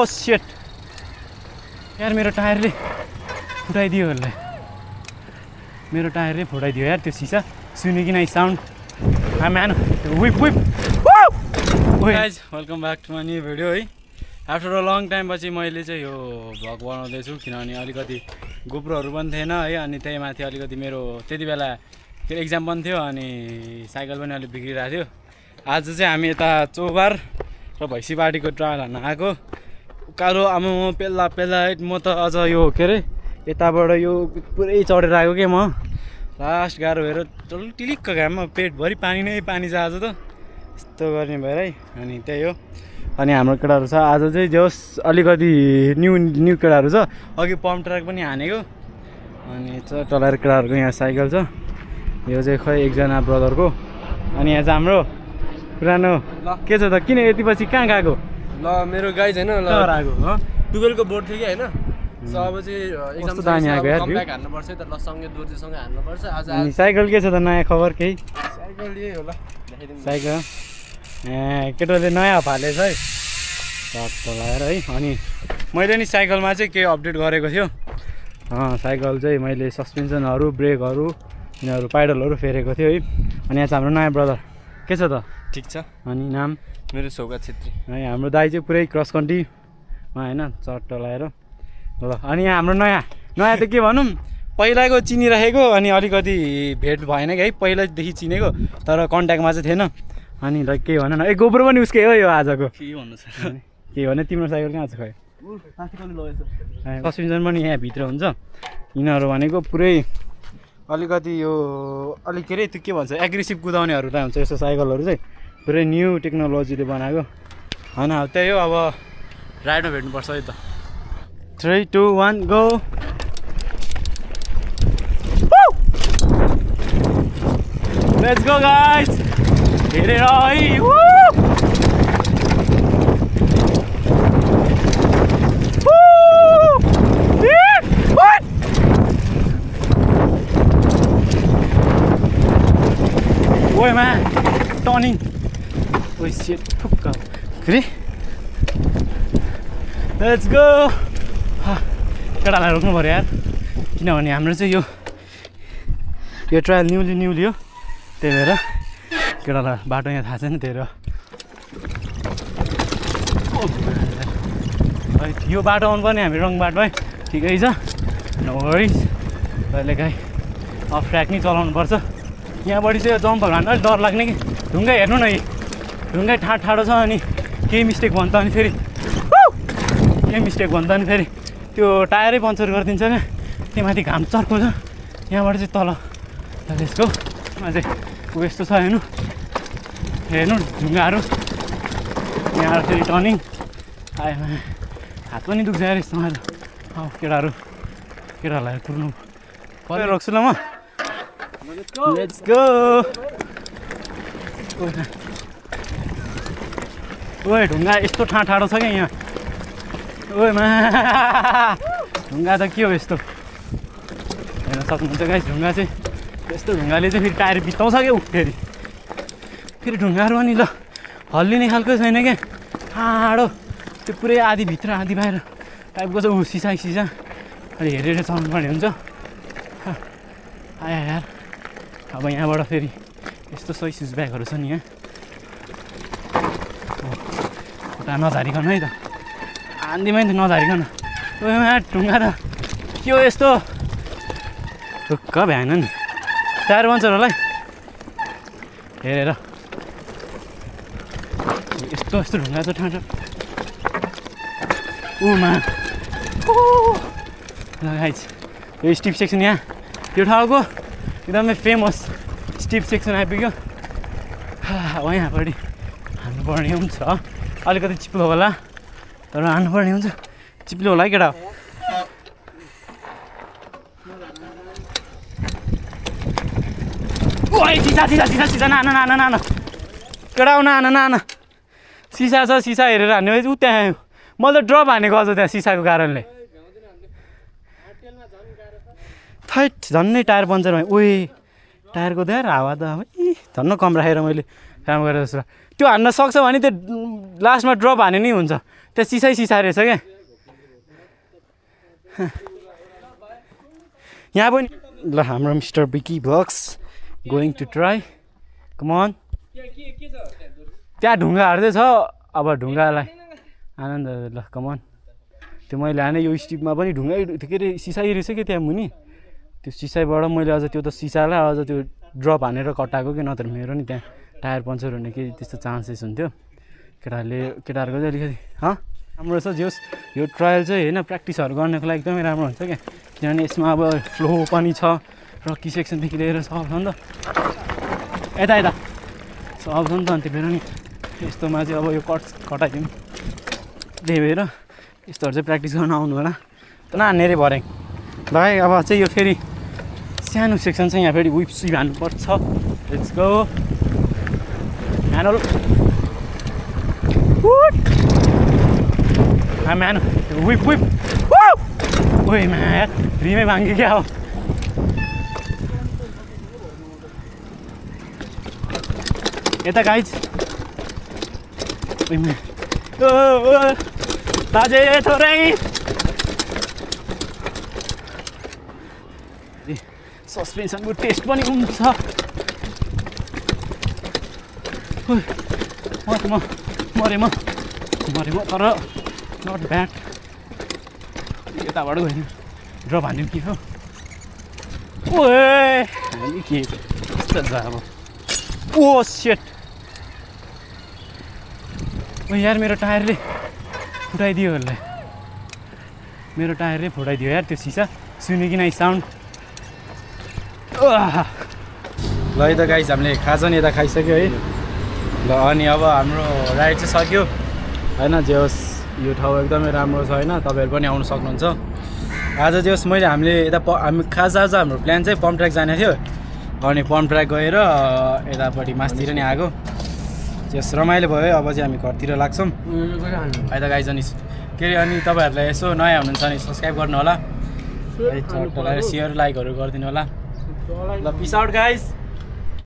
oh shit यार मेरो टायरले फुटाइदियो होला मेरो टायरले फुटाइदियो यार त्यो सिसा सुन्यो कि नै साउन्ड म्यान विप विप guys welcome back to my new video है आफ्टर अ लङ टाइम पछि मैले चाहिँ यो भ्लग बनाउँदैछु किनभने अलिकति गोप्रोहरू पनि थिएन है अनि त्यही माथि अलिकति मेरो त्यति बेला के एक्जाम पनि थियो अनि साइकल पनि अलिक बिग्रिरहेको थियो आज चाहिँ हामी यता चौबार र भैँसीबारीको ट्रायल हान्न आएको उकालो आमा पेल्ला पेल्ला म त अझ यो के अरे यताबाट यो पुरै चढेर आएको के म लास्ट गाह्रो भएर टिलिक्क घाममा पेटभरि पानी नै पानी छ आज त यस्तो गर्ने भएर है अनि त्यही हो अनि हाम्रो केटाहरू छ आज चाहिँ जोस् अलिकति न्यू केटाहरू छ अघि पम्प ट्र्याक पनि हानेको अनि टलाएर केटाहरूको यहाँ साइकल छ यो चाहिँ खै एकजना ब्रदरको अनि यहाँ चाहिँ हाम्रो पुरानो के छ त किन यति पछि कहाँ गएको ल मेरो गाई छैन ल आएको 12 को बोर्ड थियो कि हैन सो अब चाहिँ एक्जाम दामी आएको यार कमब्याक हान्नु पर्छ त ल सँगै दोर्जेसँग हान्नु पर्छ आज अनि साइकल के छ त नयाँ खबर केही साइकल यही होला देखाइदिनु साइकल केटोले नयाँ फालेछ है टक्क लगाएर है अनि मैले नि साइकलमा चाहिँ केही अपडेट गरेको थियो साइकल चाहिँ मैले सस्पेन्सनहरू ब्रेकहरू यिनीहरू पाइडलहरू फेरेको थियो है अनि यहाँ चाहिँ हाम्रो नयाँ ब्रदर के छ त ठीक छ अनि नाम मेरो सौगात छेत्री है हाम्रो दाइ चाहिँ पुरै क्रस कन्ट्रीमा होइन चट्ट लगाएर ल अनि यहाँ हाम्रो नयाँ त के भनौँ पहिलाको चिनिराखेको अनि अलिकति भेट भएन कि है पहिलादेखि चिनेको तर कन्ट्याक्टमा चाहिँ थिएन अनि ल के भन न गोब्रो पनि उसकै हो यो आजको के भन्नु छ के भने तिम्रो साइकल कहाँ छ खै सस्पेन्सन पनि यहाँभित्र हुन्छ यिनीहरू भनेको पुरै अलिकति यो अलिक के अरे त्यो के भन्छ एग्रेसिभ कुदाउनेहरू त हुन्छ यस्तो साइकलहरू चाहिँ पुरै न्यू टेक्नोलोजीले बनाएको होइन त्यही हो अब राइडमा भेट्नुपर्छ है त 3 2 1 गो लेट्स गो गाइस हेरेर है ओए मा टर्निङ ओइ शिट ठुक्क फेरि लेट्स गो केटालाई रोक्नु पऱ्यो यार किनभने हाम्रो चाहिँ यो ट्रायल न्युली हो त्यही भएर केटालाई बाटो यहाँ थाहा छैन त्यही भएर यो बाटो आउनु पर्ने हामी रङ बाटो है ठिकै छ नो वरिज कहिले काहीँ अफ ट्र्याक नै चलाउनु पर्छ यहाँबाट चाहिँ जम्पहरू हान्नु अलिक डर लाग्ने कि ढुङ्गा हेर्नु न ढुङ्गा ठाडो छ अनि केही मिस्टेक भन्छ अनि फेरि त्यो टायरै पङ्चर गरिदिन्छ क्या त्यही माथि घाम चर्को छ यहाँबाट चाहिँ तल त्यसको चाहिँ यस्तो छ हेर्नु ढुङ्गाहरू यहाँ फेरि टर्निङ आयो हात पनि दुख्छ यार यस्तोमा त केटाहरूलाई कुर्नु पऱ्यो रोक्छु ल म लेट्स गो ओए ढुङ्गा यस्तो ठाडो छ क्या यहाँ ओए मा ढुङ्गा त के हो यस्तो हेर्न सक्नुहुन्छ गाइस ढुङ्गा चाहिँ यस्तो ढुङ्गाले चाहिँ फेरि टायर बिताउँछ क्या फेरि ढुङ्गाहरू पनि ल हल्लिने खालको छैन क्या ठाडो त्यो पुरै आधी भित्र आधी बाहिर टाइपको छ सिसा अनि हेरेर चलाउनु पर्ने हुन्छ आया यार अब यहाँबाट फेरि यस्तो सही सुज ब्यागहरू छ नि यहाँ खुट्टा नझारिकन है त आन्धीमा नि त नझारिकन ढुङ्गा त के हो यस्तो ढुक्क भ्याएन नि टायर पङ्चर होला है हेरेर यस्तो ढुङ्गा छ ठाडो मा लगाइछ यो स्टिप सेक्सन यहाँ यो ठाउँको एकदमै फेमस स्टिप सेक्सन आइपुग्यो यहाँपट्टि हान्नुपर्ने हुन्छ अलिकति चिप्लो होला तर हान्नुपर्ने हुन्छ चिप्लो होला है केटा सिसा नान केटा नान सिसा छ सिसा हेरेर हान्ने ऊ त्यहाँ आयो मैले त ड्रप हानेको अझ त्यहाँ सिसाको कारणले थैट झन्नै टायर पङ्चर भयो ओए टायरको त हावा त अब झन्न कम राखेर मैले काम गरेर जस्तो त्यो हान्न सक्छ भने त्यो लास्टमा ड्रप हाने नै हुन्छ त्यो सिसा रहेछ क्या यहाँ पनि ल हाम्रो mister Bikki vlogs going to try come on त्यहाँ ढुङ्गाहरू चाहिँ छ अब ढुङ्गालाई आनन्द ल कम अन त्यो मैले हाने यो स्टिपमा पनि ढुङ्गा के अरे सिसाइ रहेछ कि त्यहाँ मुनि त्यो सिसाइबाट मैले अझ त्यो त सिसालाई अझ त्यो ड्रप हानेर कटाएको कि नत्र मेरो नि त्यहाँ टायर पङ्चर हुने केही त्यस्तो चान्सेस हुन्थ्यो केटाहरूको चाहिँ अलिकति राम्रो छ जे होस् यो ट्रायल चाहिँ होइन प्र्याक्टिसहरू गर्नको लागि एकदमै राम्रो हुन्छ क्या किनभने यसमा अब फ्लो पनि छ रकी सेक्सनदेखि लिएर सब छ नि त यता सब छ नि त अनि त्यो भएर नि यस्तोमा चाहिँ अब यो कटाइदिउँ त्यही भएर यस्तोहरू चाहिँ प्र्याक्टिस गर्न आउनु होला नान्ने रे भरे ल है अब चाहिँ यो फेरि सानो सेक्सन छ यहाँ फेरि विप स्विप हान्नुपर्छ let's go handle man whip ओइ म्यान रिमै भाङ्यो क्या हो यता गाइज ताजे थोरै सस्पेन्सनको टेस्ट पनि हुन्छ मरे म तर नट ब्याड यताबाट गयो ड्रप हान्यौँ के हो ओए के कस्तो छ अब ओ सेट ओ यार मेरो टायरले फुटाइदियो होला मेरो टायरले फुटाइदियो यार त्यो सिसा सुन्यो कि नै साउन्ड ल है त गाइस हामीले खाजा नि यता खाइसक्यो है ल अनि अब हाम्रो राइड चाहिँ सक्यो होइन जे होस् यो ठाउँ एकदमै राम्रो छ होइन तपाईँहरू पनि आउनु सक्नुहुन्छ आज जे होस् हामीले यता हामी खास आज हाम्रो प्लान चाहिँ पम्प ट्र्याक जाने थियो अनि पम्प ट्र्याक गएर यतापट्टि मासतिर नि आएको जस रमाइलो भयो अब चाहिँ हामी घरतिर लाग्छौँ है त गाइज अनि के अरे अनि तपाईँहरूलाई यसो नयाँ हुनुहुन्छ भने सब्सक्राइब गर्नु होला सेयर लाइकहरू गरिदिनु होला ल पिस आउट गाइज